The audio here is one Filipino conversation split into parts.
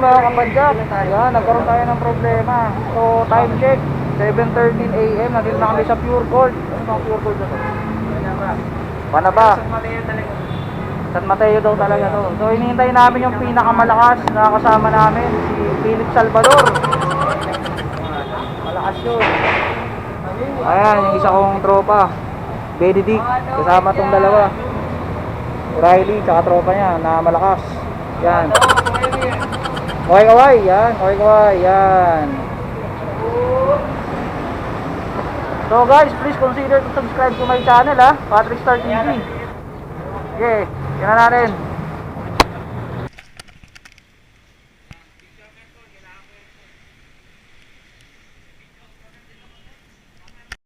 mga kapadyak. Yan, nagkaroon tayo ng problema. So, time check, 7:13 AM. Nandito na kami sa Pure Gold. Ano bang Pure Gold na to? Panaba. San Mateo daw talaga to. So, hinihintay namin yung pinakamalakas na kasama namin, si Philip Salvador. Malakas yun. Ayan, yung isa kong tropa, Benedict. Kasama tong dalawa, Riley, tsaka tropa niya na malakas. Yan. Okay kaway, yan. Okay kaway, yan. So guys, please consider to subscribe to my channel, ha, Patrick Star TV. Okay, yan na natin.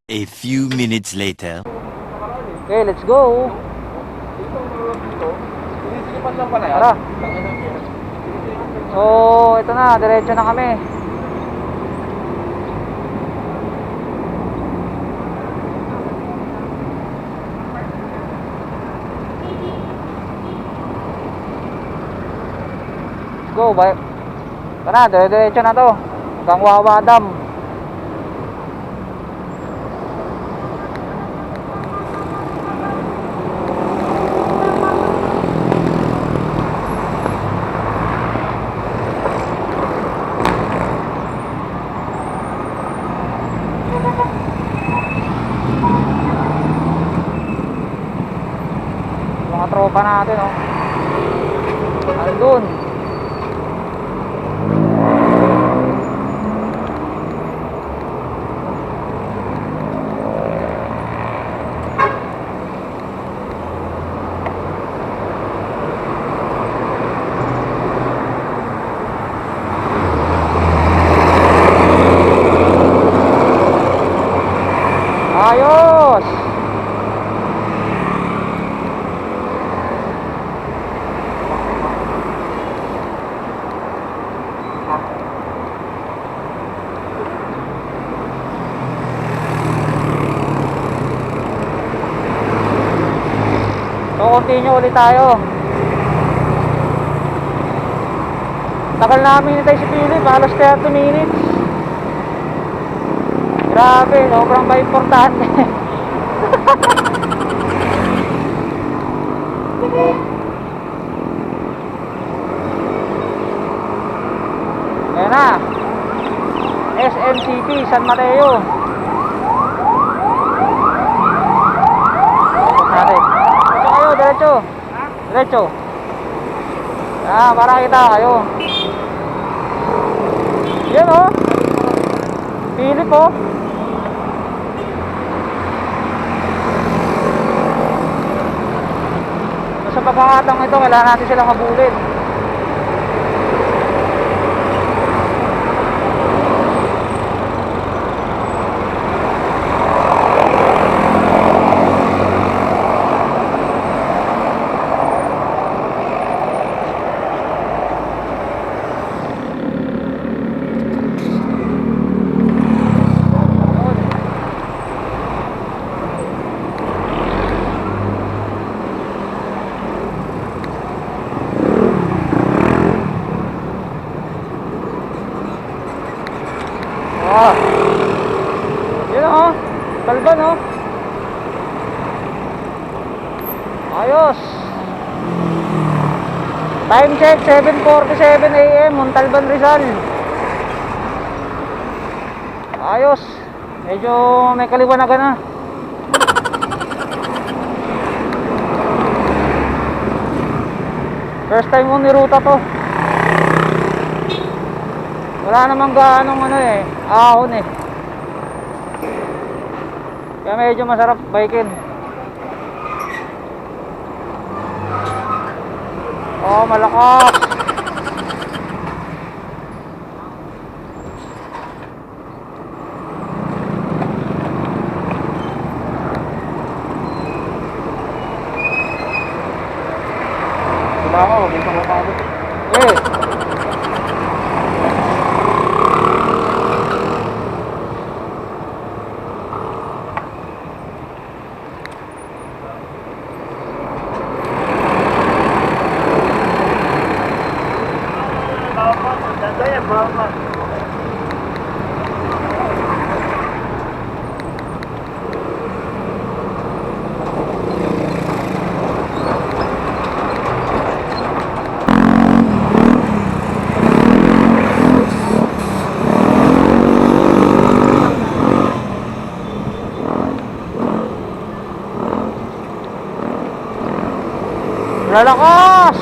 A few minutes later. Okay, let's go. Tara. So, ito na, diretso na kami. Let's go, bye. Tara, diretso na to. Hanggang Wawa Dam. Mga tropa natin, oh. Andun. Ayos. So, continue ulit tayo. Tagal namin hinintay si Philip, halos 30 minutes. Grabe, sobrang pa-importante. Ayan na, SM City, San Mateo. Natin. Diretso kayo, diretso. Diretso. Ah, para kita kayo. Yan, oh. Philip, oh. Sa pagkakataong ito, kailangan natin silang habulin. Ah. Yun, oh. Talban, oh. Ayos. Time check, 7:47 AM, Montalban, Rizal. Ayos. Medyo may kaliwanagan na. First time kong niruta to. Wala namang gaanong ano eh, ahon eh. Kaya medyo masarap bikin. Oh, malakas. Diba mo, huwag ito mapabot. Eh. Malalakas!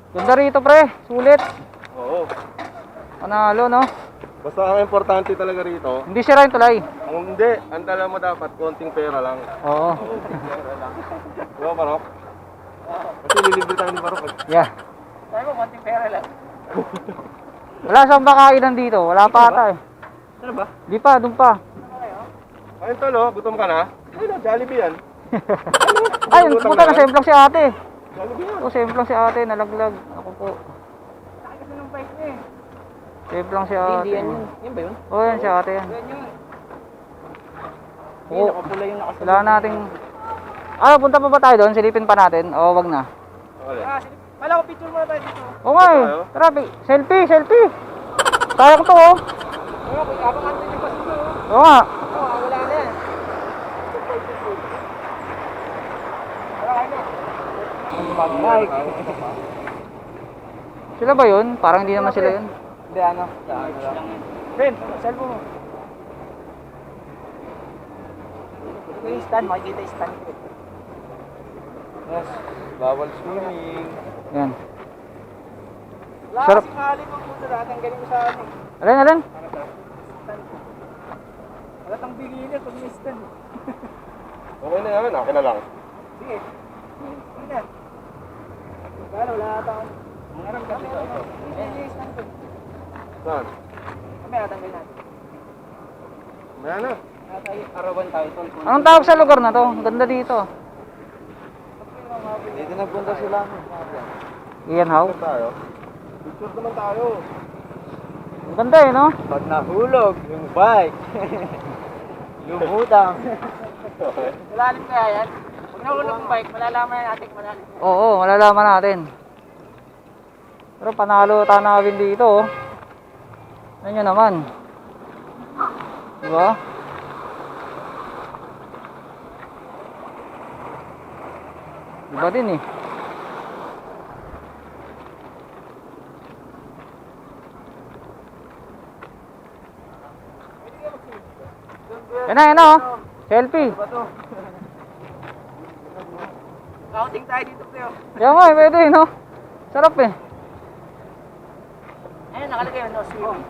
Ganda rito pre, sulit. Oo. Panalo no? Basta ang importante talaga rito, Hindi sira yung tulay. ang hindi, ang dala mo dapat, konting pera lang. Oo. Diba, Barok? Kasi lilibre tayo ni Barok. Yeah. Sabi mo, konting pera lang. Wala siyang makainan dito, wala pa ata eh. Ano ba? Di pa, dun pa. Ayun tolo, gutom ka na? Ayun, Jollibee yan. Ay, puta na semplang si ate. Jollibee yan. O, semplang si ate, nalaglag. Ako po. Laki kasi ng bike niya eh. Semplang si ate. Hindi yan yun. Yan ba yun? Oo, yan si ate yan. Yan yun. Oo. Nakapula yung nakasunod. Wala nating... Ah, punta pa ba tayo doon? Silipin pa natin? O, wag na. Okay. Wala ko, picture muna tayo dito. Oo nga eh. Tayo? Tara, selfie, selfie. Sayang to oh. Wala ko, abang ano yung pasunod. Oo nga. Oo, wala na yan. Wala na. Bike. Sila ba yun? Parang hindi naman sila yun. Hindi, ano? Ben, cellphone mo. Ito yung stand, makikita yung stand ko. Yes, bawal swimming. Yan. Wala Sarap. kasing hali pag punta natin, galing mo sa ano. Alin, alin? Parang beginner pag may stand. Okay na yan, akin na lang. Sige. Sige na. Kala, wala ata ako. Ang aram ka dito. Ayan yung stand ko. Saan? Kami atanggal natin. Maya na. Arawan tayo tol. Anong tawag sa lugar na to? Ang ganda dito. Dito nagpunta sila. Iyan how? Tayo. Picture naman tayo. Ang ganda eh, no? Pag nahulog yung bike. Lumutang. Malalim kaya yan? Pag nahulog yung bike, malalaman natin kung malalim. Oo, malalaman natin. Pero panalo tanawin dito, oh. Ano nyo naman? Diba? Diba din eh. Yan na, oh. Selfie. Counting tayo dito, Teo. Yan nga, pwede, no? Sarap eh. Ayun, nakalagay yun, no? Swimming.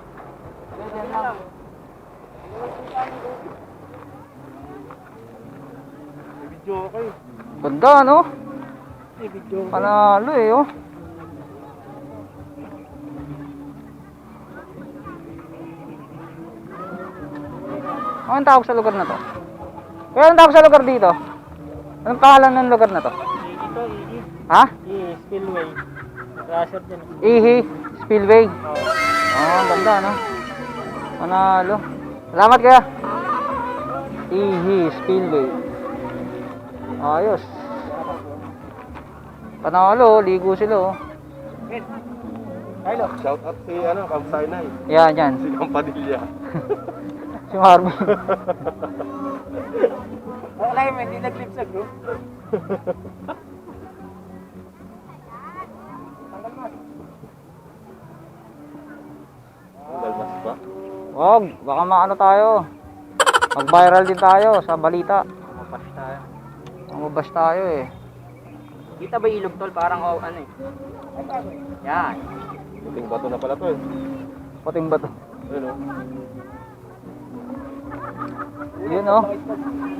Video kayo. Ganda, no? Video. Panalo eh, oh. Anong tawag sa lugar na to? Kaya anong tawag sa lugar dito? Anong pangalan ng lugar na to? Ito, Ihi. Ha? Ihi, Spillway. Crusher din. Ihi Spillway. Ang ganda, no? Panalo. Salamat kaya. Ihi Spillway. Ayos. Panalo, ligo sila, oh. Hello. Shout out si Kamsaynay. Yan, yan. Si Kampadilla. Si Marvin. Wala yun, hindi nag-clip sa group. Dalmas pa. Wag, baka maano tayo. Mag-viral din tayo sa balita. Mapas tayo. Mamabas tayo eh. Kita ba ilog tol? Parang ano eh. Yan. Puting bato na pala to eh. Puting bato. Ayun o. Yun, oh.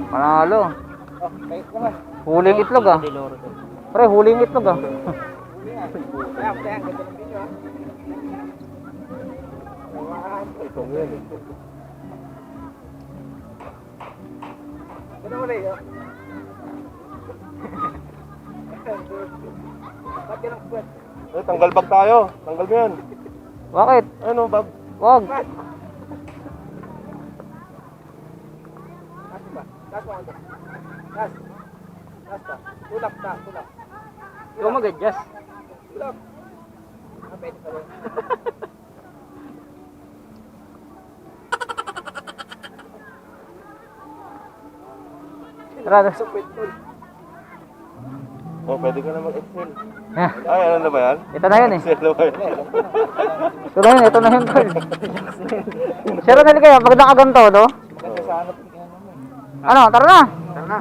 Panalo. Oh, kahit naman. Huling itlog, ah. Deloro tol. Pre, huling itlog, ah. Kaya, ganda ng video ah. Ito nga yan eh. Ganda mo rin oh. Ba't yan ang kwet? Eh, tanggal bag tayo. Tanggal mo yan. Bakit? Ano, bag? Wag. Kas ba? Kas mo ano? Kas. Kas ba? Tulak ta, tulak. Ikaw mag-adjust. Tulak. Ah, pwede pala. Tara, So, pwede tol. Oh, pwede ka na mag-excel. yeah. Ay, ano na ba yan? Ito na yun, eh. Excel na ba yan? Ito na yun, ito na yun, tol. Sir Ronel kaya, pag nakaganto, no? Maganda sa hanap ng ano mo eh. Ano, tara na. Tara na.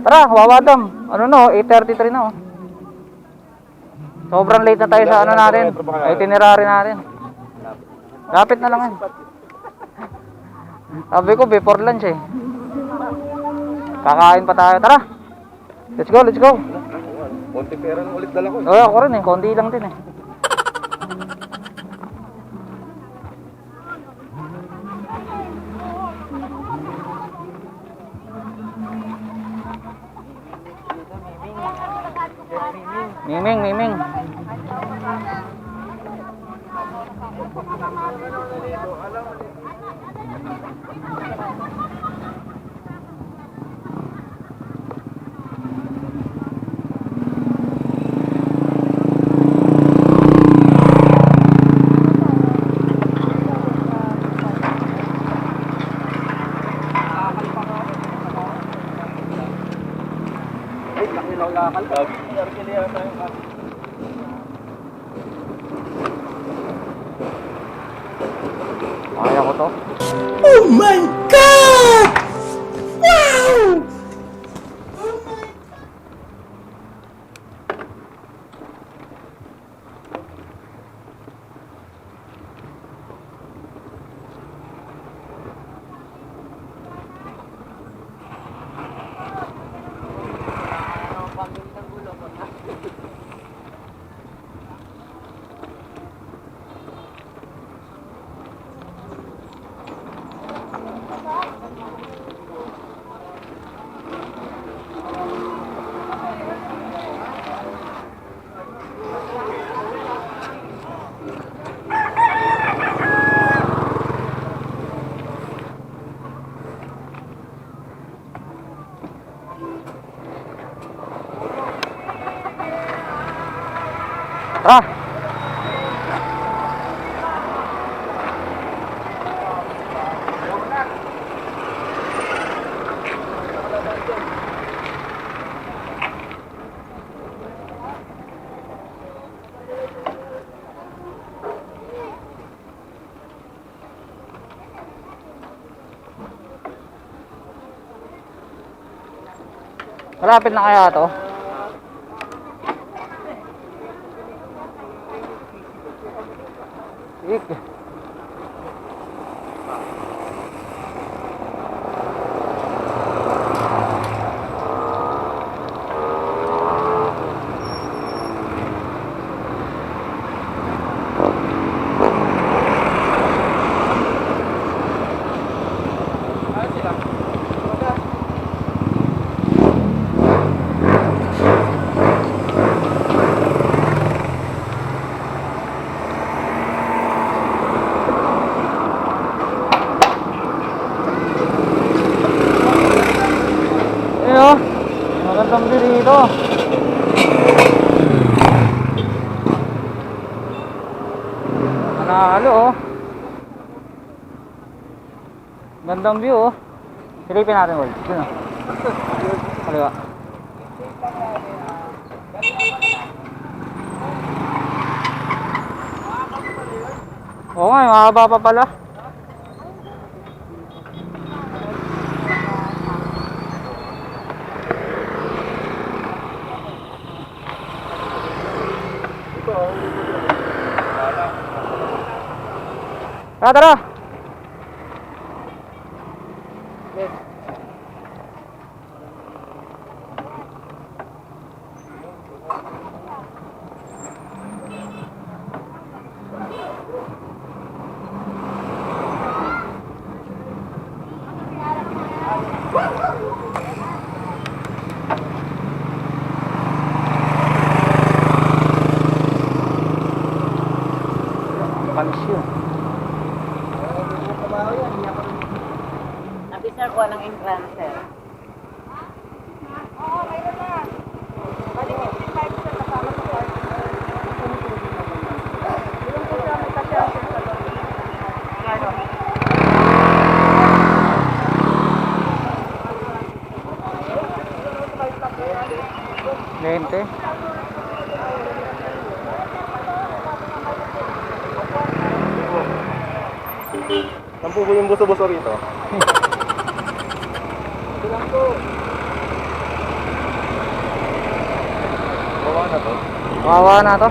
Tara, wawadam. Ano no, 8:33 na, oh. Sobrang late na tayo sa ano natin. Itinerary natin. Lapit na lang yan. Sabi ko, before lunch, eh. Kakain pa tayo. Tara. Let's go, let's go. Konti pera na ulit dala ko. Oo, ako rin eh. Konti lang din eh. Miming, miming. Ay, laki na lakal. Kaya ko to. Tara! Malapit na kaya to? Ik. Magandang view dito. Manalo oh. Gandang view oh. Silipin natin Wal. Yun oh. Kaliwa. Oo nga, mahaba pa pala. Tara, tara! Panis yun. Nabisar ko ng entrance, sir. Oo, mayroon na. Bali, 55% kasama sa park. Ilang po siya may kasya sa salon. Ano? Lente. Saan po ba yung buso-buso rito? Bawa na to. Kawawa na to.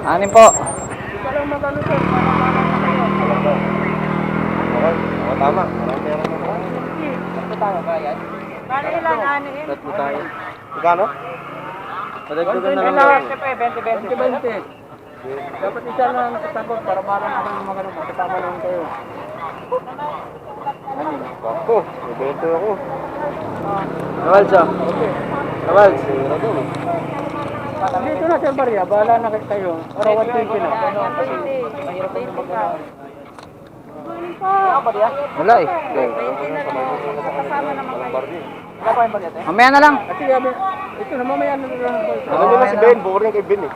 Anim po. Okay, tama. Marami meron na tayo. Bali ilan, anin? Tatlo tayo. Magkano? Padagdagan na lang. 20-20. Dapat isa lang katakot para parang naman mga ganun. Kasama lang kayo. Ako, may 20 ako. Nawal siya. Okay. Nawal, sira daw. Dito na Sir Maria, bahala na kayo. Para 120 na. Mahirap ko yung mag-ano. Wala eh. Kasama naman kayo. Mamaya na lang. Kasi ito na mamaya na lang. Ano nyo na si Ben? Bukur niya kay Ben eh.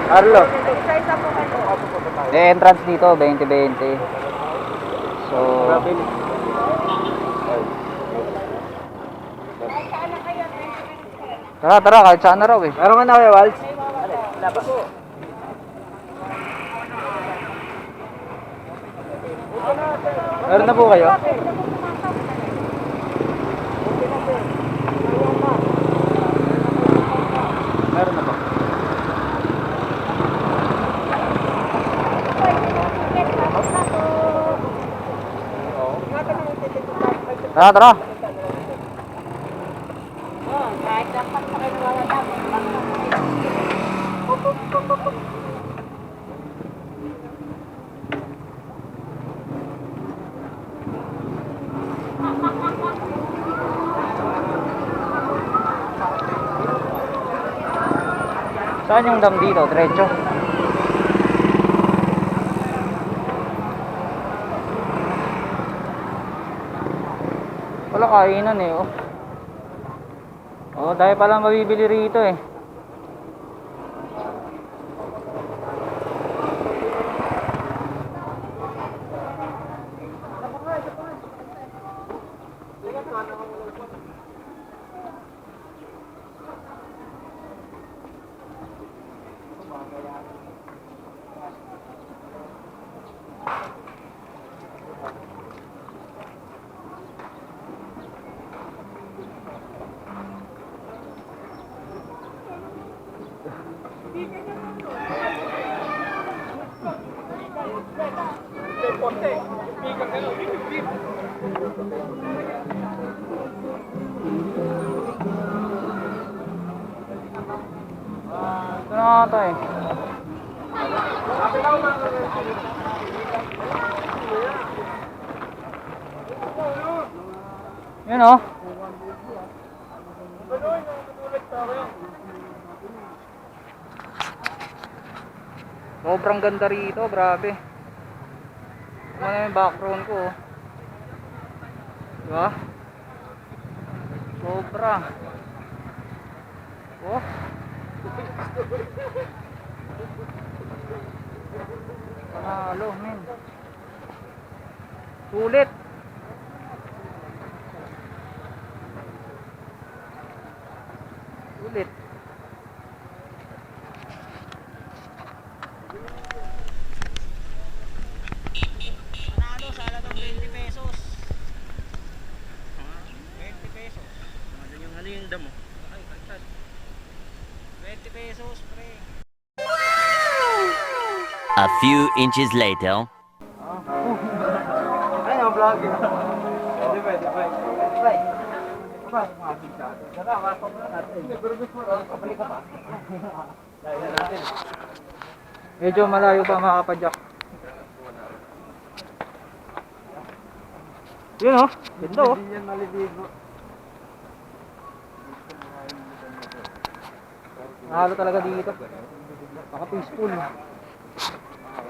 Arlo. Size up po kayo. Entrance dito, 20-20. So, tara, tara, kahit saan na raw eh. Meron nga na kayo, Wals? Meron na po kayo? Meron na po. Tara, tara. Kahit dapat pa kayo nawawala. Saan yung dam dito? Diretso. Wala kainan eh, oh. Oh, dahil pala mabibili rito eh. Ito na nga ito eh. Yun oh. Sobrang ganda rito, grabe. Ano yung background ko oh. Diba? Sobra. Oh. Panalo, men. Sulit. Sulit. Panalo sa halagang 20 pesos. 20 pesos. Ano yung ano yung damo? 20 pesos, pre. A few inches later. Ay, ang vlog. Pwede, pwede. Medyo malayo pa mga kapadyak. Yun oh, ganda oh. Hindi yan maliligo. Nahalo talaga dito. Baka peaceful.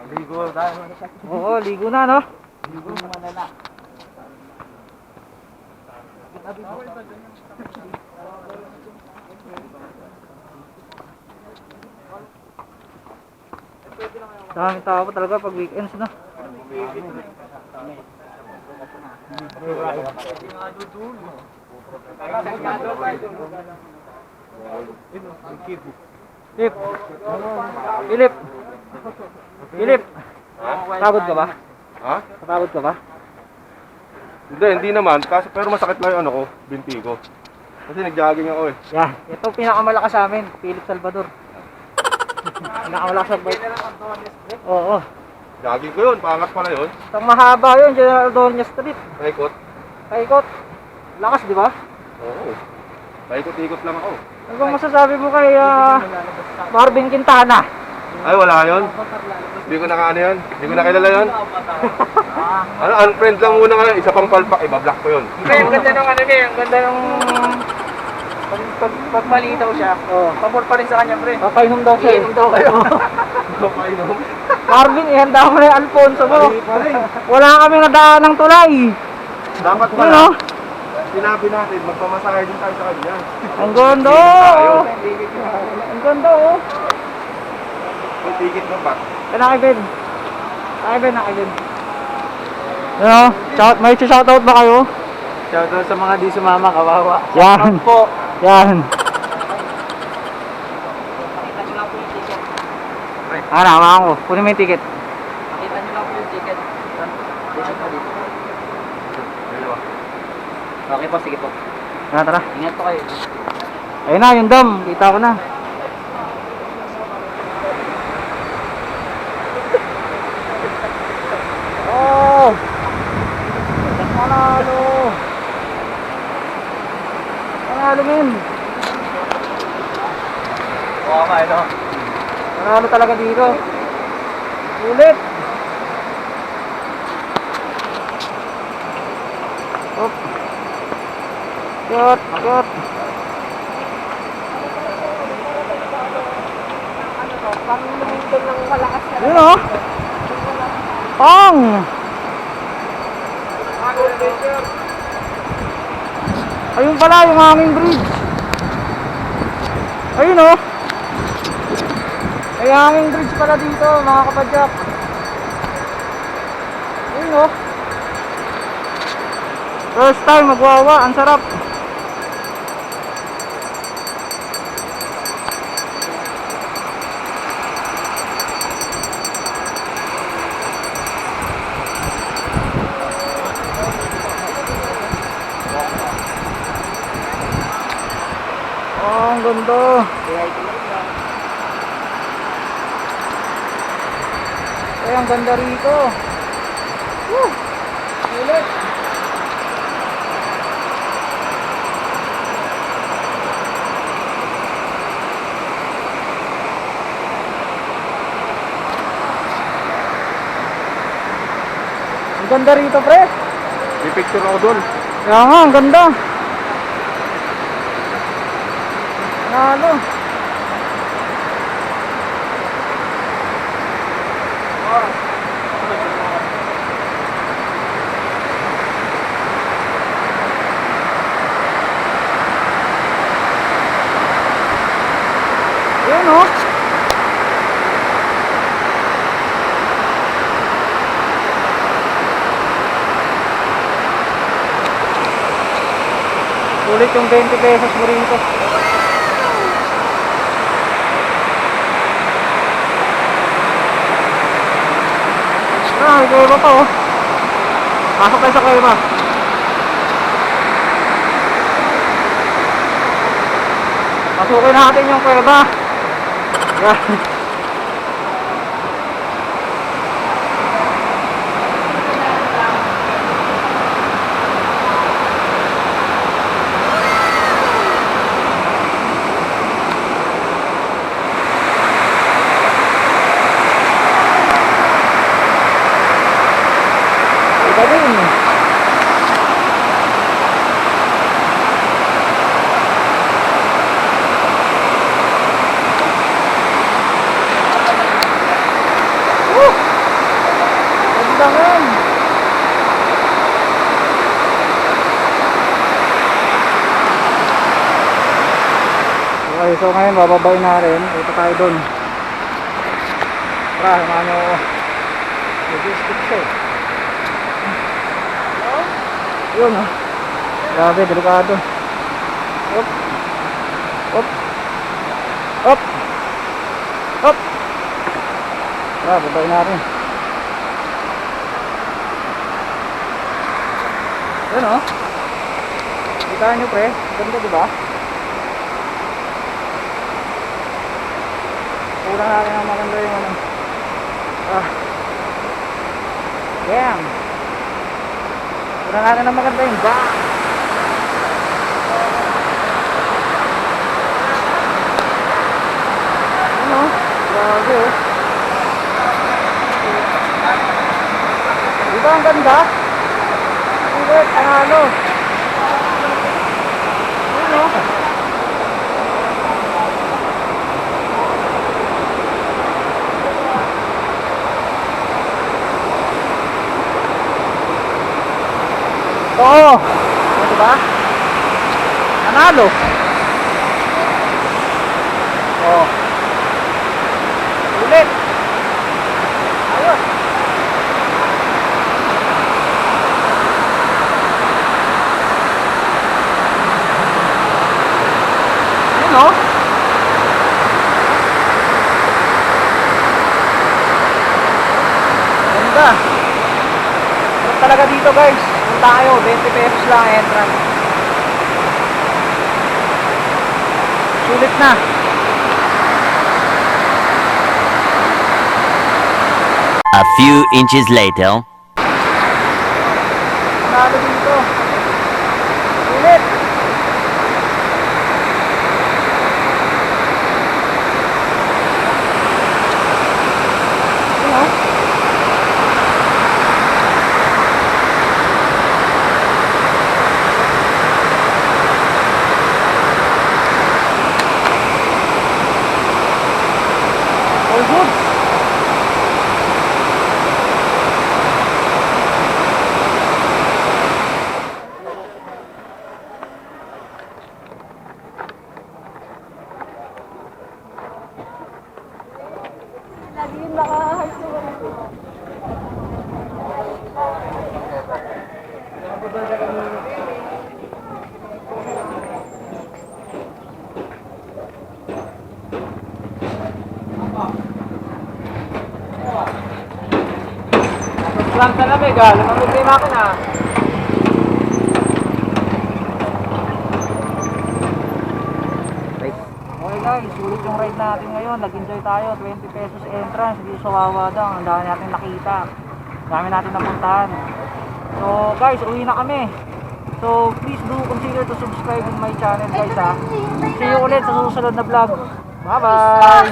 Ligo tayo. Oo, ligo na no. Ligo mo na. Daming tao pa talaga pag weekends na. Philip. Philip. Philip. Pagod ka ba? Ha? Napagod ka ba? Hindi naman. Kasi, pero masakit lang yung ano ko, binti ko. Kasi nag-jogging ako eh. Yan. Ito pinakamalakas sa amin, Philip Salvador. Pinakamalakas sa bike. Oo. Jogging ko yun, pangat pala yun. Itong mahaba yun, General Doña Street. Paikot. Paikot. Lakas, di ba? Oo. Paikot-ikot lang ako. Ano bang masasabi mo kay Marvin Quintana? Ay, wala yun. Hindi ko nakaano yun. Hindi ko nakilala yun. Ano, unfriend lang muna ngayon. Isa pang palpak, ibablock ko yun. Ang ganda ng ano niya, ang ganda ng pag malitaw siya. Oh. Pabor pa rin sa kanya, pre. Papainom daw siya. Iinom daw kayo. Papainom. Marvin, ihanda mo na yung Alfonso mo. Wala kami nadaan ng tulay. Dapat Ano? pala, sinabi natin, magpamasahe din tayo sa kanya. Ang ganda. Ang ganda, oh. May ticket mo ba? Nakibid. Nakibid. Ano? May shoutout ba kayo? Shoutout sa mga di sumama, kawawa. Yan. Po. Yan. Naman ko. Kunin mo yung ticket. Makita nyo lang po yung ticket. Okay po, sige po. Tara. Ingat po kayo. Ayun na, yung dam. Kita ko na. Oh! Panalo! Panalo, men! Oo, no? Panalo talaga dito. Ulit! Op! Shot! Shot! Pang-luminton ng malakas na. Yun o! Pong! Ayun pala yung hanging bridge. Ayun oh. May hanging bridge pala dito mga kapadyak. Ayun oh. First time magwawa, ang sarap. Oh, ang ganda. Ay, ang ganda rito. Woo! Ulit. Ang ganda rito, pre. May picture ako doon. Kaya nga, ang ganda. Nalo. Ayan o. Ulit yung 20 pesos mo rito. Ah, may kuweba pa oh. Pasok tayo sa kuweba. Pasukin natin yung kuweba. Yan. Galing. Ganda nga. Okay, so ngayon bababain na rin. Ito tayo dun. Tara, samahan nyo ako. Logistic siya eh. Yun oh. Grabe, delikado. Op. Op. Op. Op. Ah, babay natin. Yun oh. Kita nyo pre, ganda diba? Kulang natin ang maganda yung ano. Ah. Damn. Kulang natin ang maganda yung bang. Ano? Grabe oh. Diba ang ganda? Ulit, panalo. Ano? Oo. Diba? Panalo. Oo. Ulit. Ayos. Ano? Ganda. Sarap talaga dito guys. Punta kayo, 20 pesos lang entrance. Sulit na. A few inches later. Panalo dito. Sulit. Ano? All good. naka-high school. Lang sa lamig ah, lumamig na yung makina. Okay guys, sulit yung ride natin ngayon. Nag-enjoy tayo, 20 pesos entrance dito sa Wawadang. Ang dami natin nakita. Ang dami natin napuntahan. So guys, uwi na kami. So please do consider to subscribe in my channel guys ha. See you ulit sa susunod na vlog. Bye bye!